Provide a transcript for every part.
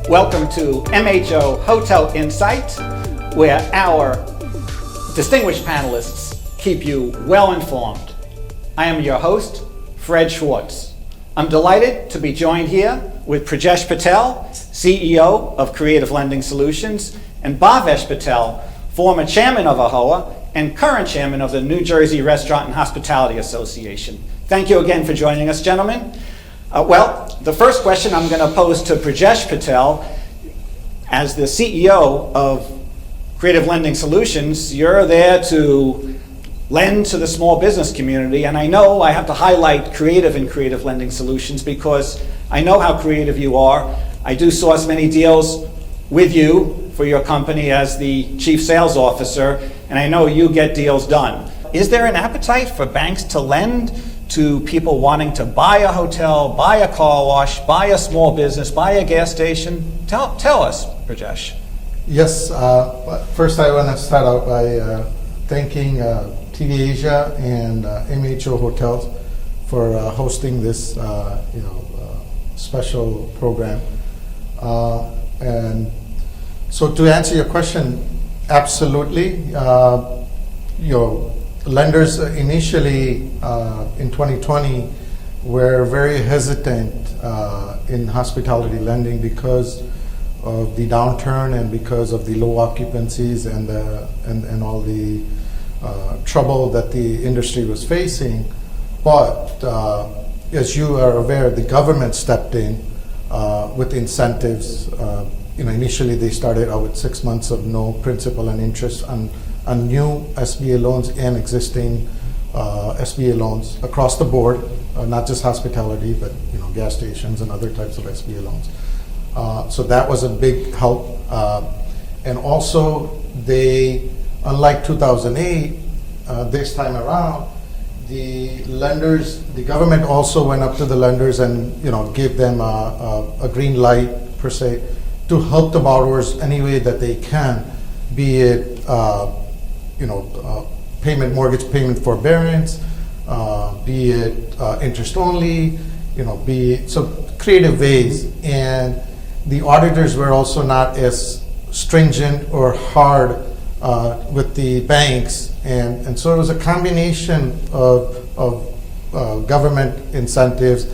Welcome to MHO Hotel Insight, where our distinguished panelists keep you well informed. I am your host, Fred Schwartz. I'm delighted to be joined here with Prajesh Patel, CEO of Creative Lending Solutions, and Bhavesh Patel, former chairman of AHOA and current chairman of the New Jersey Restaurant and Hospitality Association. Thank you again for joining us, gentlemen. The first question I'm going to pose to Prajesh Patel. As the CEO of Creative Lending Solutions, you're there to lend to the small business community, and I know I have to highlight creative in Creative Lending Solutions because I know how creative you are. I do source many deals with you for your company as the chief sales officer, and I know you get deals done. Is there an appetite for banks to lend to people wanting to buy a hotel, buy a car wash, buy a small business, buy a gas station? Tell us, Prajesh. Yes, first I want to start out by thanking TV Asia and MHO Hotels for hosting this special program. And so to answer your question, absolutely. Lenders initially in 2020 were very hesitant in hospitality lending because of the downturn and because of the low occupancies and all the trouble that the industry was facing. But as you are aware, the government stepped in with incentives. Initially they started out with 6 months of no principal and interest on new Sba loans and existing Sba loans across the board, not just hospitality, but gas stations and other types of Sba loans. So that was a big help. And also they, unlike 2008, this time around, the government also went up to the lenders and gave them a green light per se to help the borrowers any way that they can, be it mortgage payment forbearance, be it interest only, be it so creative ways. And the auditors were also not as stringent or hard with the banks, and so it was a combination of government incentives,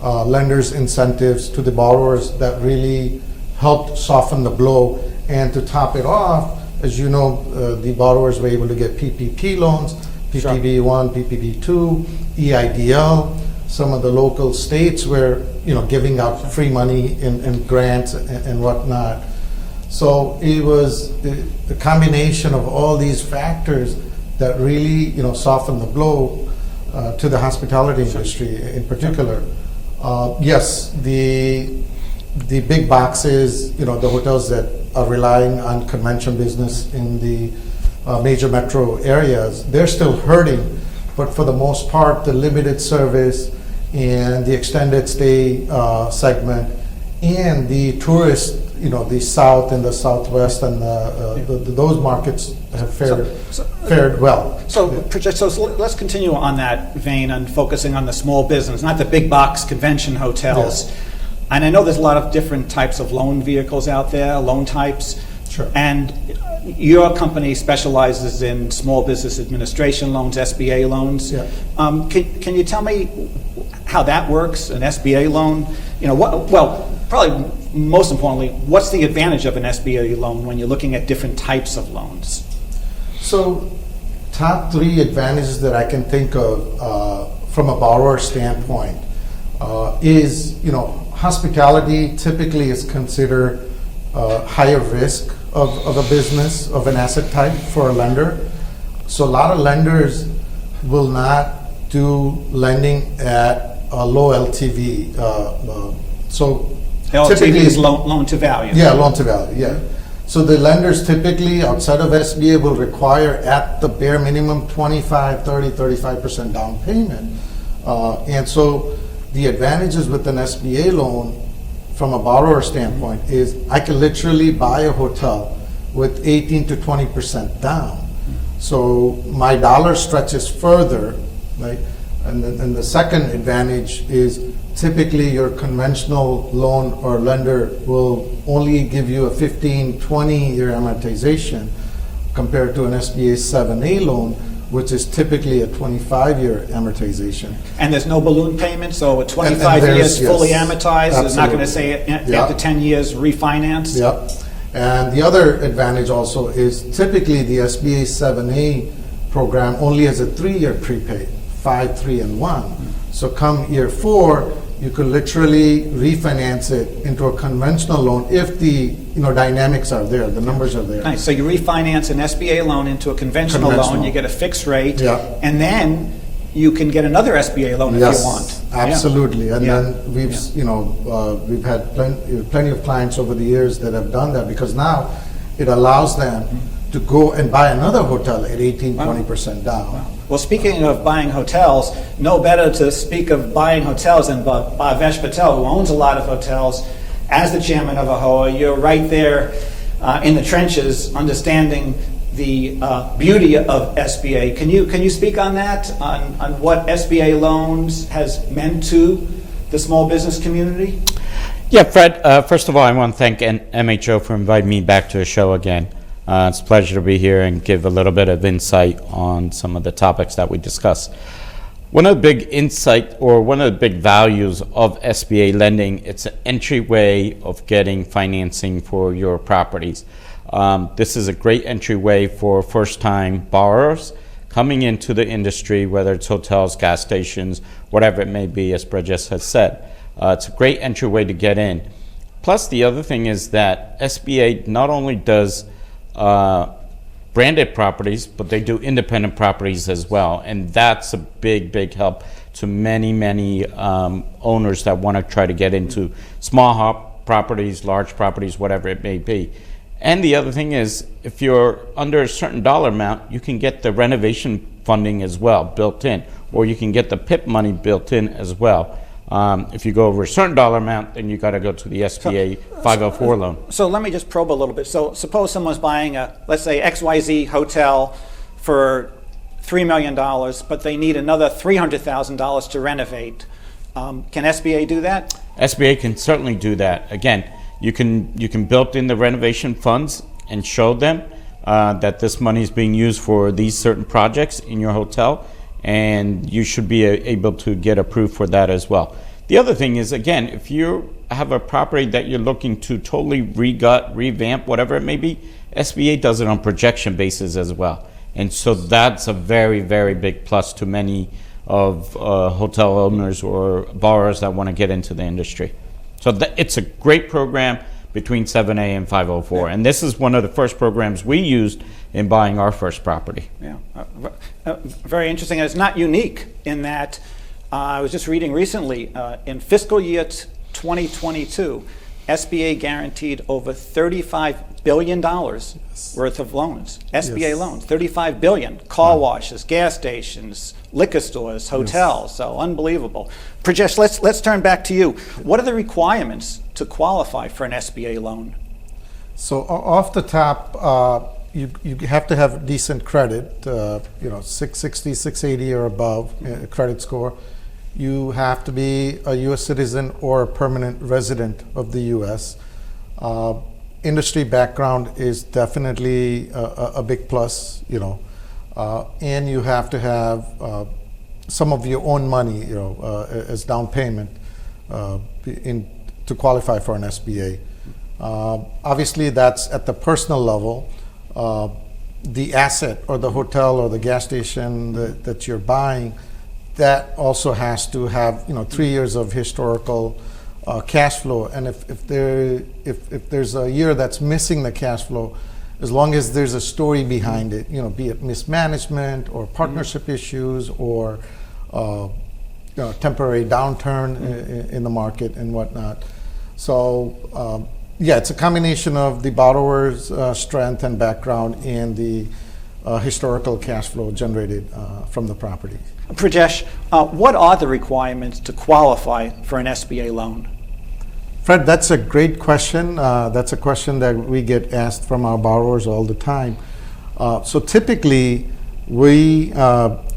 lenders' incentives to the borrowers that really helped soften the blow. And to top it off, as you know, the borrowers were able to get PPP loans, PPP1, PPP2, EIDL. Some of the local states were, giving out free money in grants and whatnot. So it was the combination of all these factors that really, softened the blow to the hospitality industry in particular. Yes, the big boxes, the hotels that are relying on convention business in the major metro areas, they're still hurting. But for the most part, the limited service and the extended stay segment and the tourist, the south and the southwest and those markets have fared well. So let's continue on that vein and focusing on the small business, not the big box convention hotels. Yes. And I know there's a lot of different types of loan vehicles out there, loan types. Sure. And your company specializes in small business administration loans, SBA loans. Yeah. Can you tell me how that works, an SBA loan? Probably most importantly, what's the advantage of an SBA loan when you're looking at different types of loans? So, top three advantages that I can think of from a borrower standpoint is, hospitality typically is considered higher risk of a business, of an asset type for a lender. So a lot of lenders will not do lending at a low LTV. So LTV is loan to value. Yeah, loan to value, yeah. So the lenders typically, outside of SBA, will require at the bare minimum 25, 30, 35% down payment. And so the advantages with an SBA loan from a borrower standpoint is I can literally buy a hotel with 18 to 20% down. So my dollar stretches further, right? And the second advantage is typically your conventional loan or lender will only give you a 15, 20-year amortization compared to an SBA 7A loan, which is typically a 25-year amortization. And there's no balloon payment, so a 25 And years yes, fully amortized is not going to say Absolutely. after 10 years refinance? Yep. And the other advantage also is typically the SBA 7A program only has a 3-year prepaid, 5, 3, and 1. So come year 4, you could literally refinance it into a conventional loan if the dynamics are there, the numbers are there. Nice. So you refinance an SBA loan into a conventional loan, you get a fixed rate, Yeah. and then you can get another SBA loan if you want. Absolutely. And Yeah. then we've had plenty of clients over the years that have done that because now it allows them to go and buy another hotel at 18, 20% down. Well, speaking of buying hotels, no better to speak of buying hotels than Bhavesh Patel, who owns a lot of hotels. As the chairman of AHOA, you're right there in the trenches, understanding the beauty of SBA. Can you speak on that, on what SBA loans has meant to the small business community? Yeah, Fred, first of all, I want to thank MHO for inviting me back to the show again. It's a pleasure to be here and give a little bit of insight on some of the topics that we discussed. One of the big insight or one of the big values of SBA lending, it's an entryway of getting financing for your properties. This is a great entryway for first-time borrowers coming into the industry, whether it's hotels, gas stations, whatever it may be, as Brajesh has said. It's a great entryway to get in. Plus, the other thing is that SBA not only does branded properties, but they do independent properties as well. And that's a big, big help to many owners that want to try to get into small properties, large properties, whatever it may be. And the other thing is, if you're under a certain dollar amount, you can get the renovation funding as well built in, or you can get the PIP money built in as well. If you go over a certain dollar amount, then you got to go to the SBA 504 loan. So let me just probe a little bit. So suppose someone's buying let's say XYZ hotel for $3 million, but they need another $300,000 to renovate. Can SBA do that? SBA can certainly do that. Again, you can build in the renovation funds and show them that this money is being used for these certain projects in your hotel, and you should be able to get approved for that as well. The other thing is, again, if you have a property that you're looking to totally regut, revamp, whatever it may be, SBA does it on projection basis as well. And so that's a very, very big plus to many of hotel owners or borrowers that want to get into the industry. So it's a great program between 7A and 504. And this is one of the first programs we used in buying our first property. Yeah, very interesting. And it's not unique in that I was just reading recently, in fiscal year 2022, SBA guaranteed over $35 billion worth of loans. SBA loans, $35 billion. Car washes, gas stations, liquor stores, hotels. So unbelievable. Prajesh, let's turn back to you. What are the requirements to qualify for an SBA loan? So off the top, you have to have decent credit, 660, 680 or above credit score. You have to be a U.S. citizen or a permanent resident of the U.S. Industry background is definitely a big plus, and you have to have some of your own money, as down payment to qualify for an SBA. Obviously, that's at the personal level. The asset or the hotel or the gas station that you're buying, that also has to have 3 years of historical cash flow. And if there's a year that's missing the cash flow, as long as there's a story behind it, be it mismanagement or partnership issues or temporary downturn in the market and whatnot, So, yeah, it's a combination of the borrower's strength and background and the historical cash flow generated from the property. Prajesh, what are the requirements to qualify for an SBA loan? Fred, that's a great question. That's a question that we get asked from our borrowers all the time. So typically, we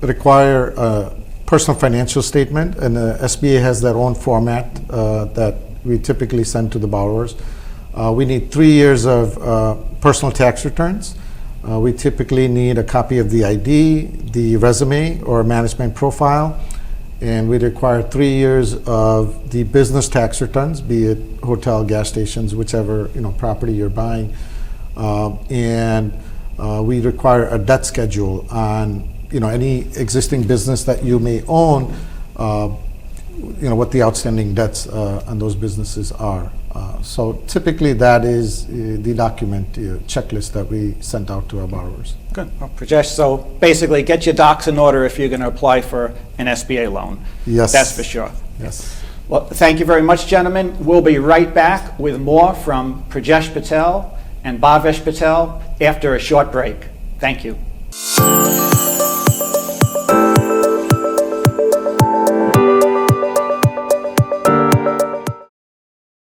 require a personal financial statement, and the SBA has their own format that we typically send to the borrowers. We need 3 years of personal tax returns. We typically need a copy of the ID, the resume or management profile, and we require 3 years of the business tax returns, be it hotel, gas stations, whichever property you're buying, and we require a debt schedule on any existing business that you may own. What the outstanding debts on those businesses are. So typically that is the document checklist that we sent out to our borrowers. Good. Well, Prajesh, so basically get your docs in order if you're going to apply for an SBA loan. Yes. That's for sure. Yes. Well, thank you very much, gentlemen. We'll be right back with more from Prajesh Patel and Bhavesh Patel after a short break. Thank you.